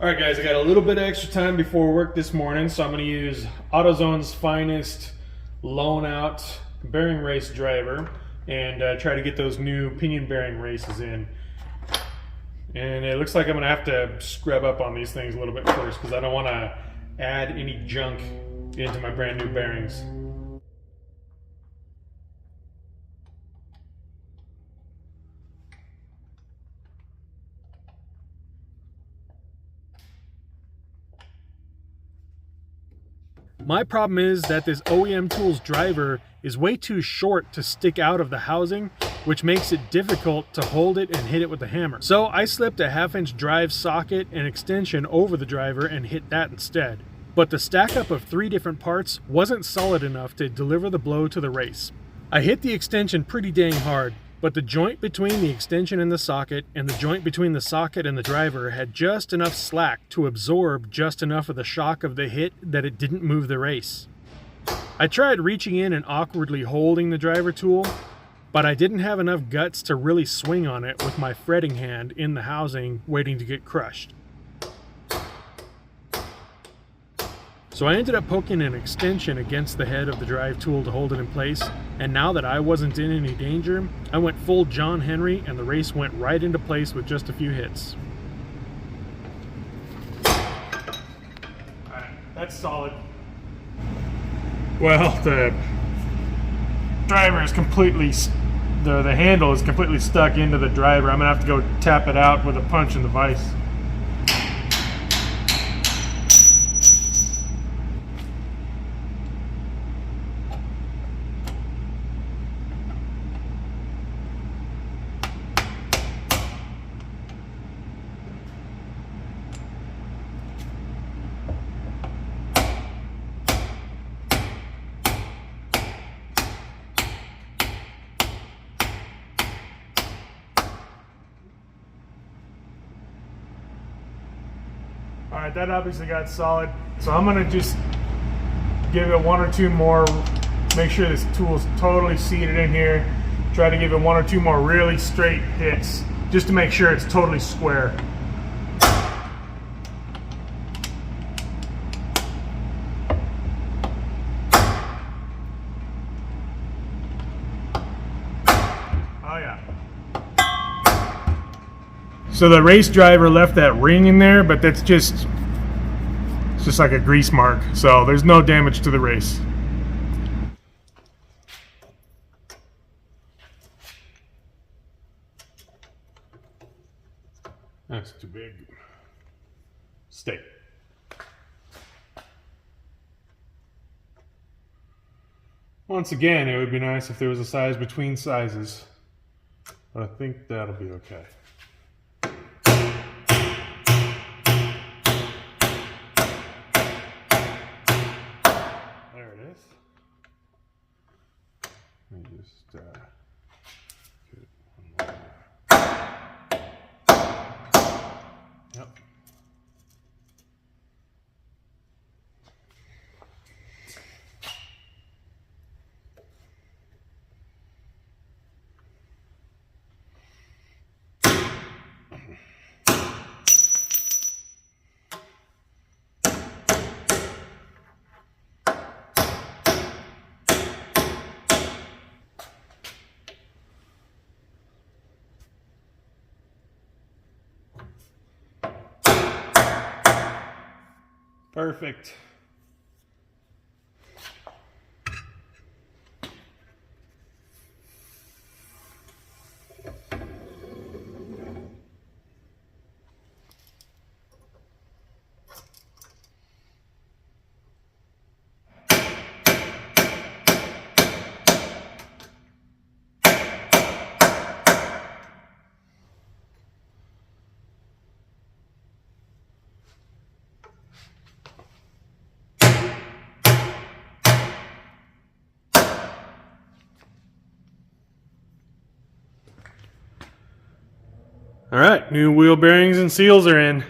Alright guys, I got a little bit of extra time before work this morning, so I'm going to use Autozone's finest loan out bearing race driver and try to get those new pinion bearing races in. And it looks like I'm going to have to scrub up on these things a little bit first because I don't want to add any junk into my brand new bearings. My problem is that this OEM Tools driver is way too short to stick out of the housing, which makes it difficult to hold it and hit it with the hammer. So I slipped a 1/2-inch drive socket and extension over the driver and hit that instead. But the stack up of 3 different parts wasn't solid enough to deliver the blow to the race. I hit the extension pretty dang hard, but the joint between the extension and the socket and the joint between the socket and the driver had just enough slack to absorb just enough of the shock of the hit that it didn't move the race. I tried reaching in and awkwardly holding the driver tool, but I didn't have enough guts to really swing on it with my fretting hand in the housing waiting to get crushed. So I ended up poking an extension against the head of the drive tool to hold it in place, and now that I wasn't in any danger, I went full John Henry and the race went right into place with just a few hits. Alright, that's solid. Well, the driver is completely, the handle is completely stuck into the driver. I'm going to have to go tap it out with a punch in the vise. Alright, that obviously got solid. So I'm going to just give it 1 or 2 more, make sure this tool's totally seated in here. Try to give it 1 or 2 more really straight hits, just to make sure it's totally square. Oh yeah. So the race driver left that ring in there, but that's just, it's just like a grease mark. So there's no damage to the race. That's too big. Stay. Once again, it would be nice if there was a size between sizes, but I think that'll be okay. There it is. Let me just get one more. Yep. Perfect. All right, new wheel bearings and seals are in.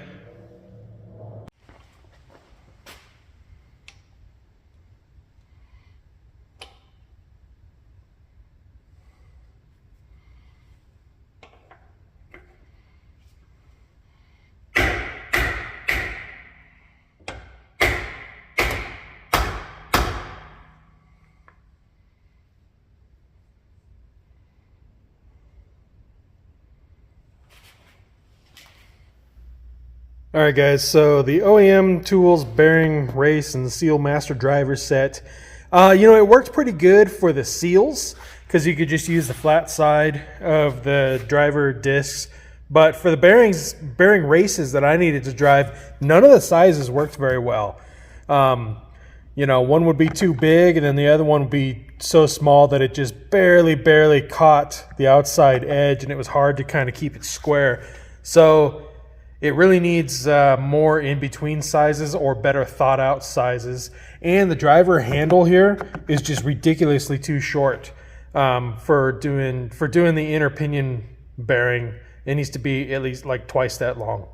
All right, guys, so the OEM Tools bearing race and seal master driver set, it worked pretty good for the seals because you could just use the flat side of the driver discs. But for the bearing races that I needed to drive, none of the sizes worked very well. One would be too big, and then the other one would be so small that it just barely caught the outside edge, and it was hard to kind of keep it square. So it really needs more in-between sizes or better thought-out sizes. And the driver handle here is just ridiculously too short for doing the inner pinion bearing. It needs to be at least like twice that long.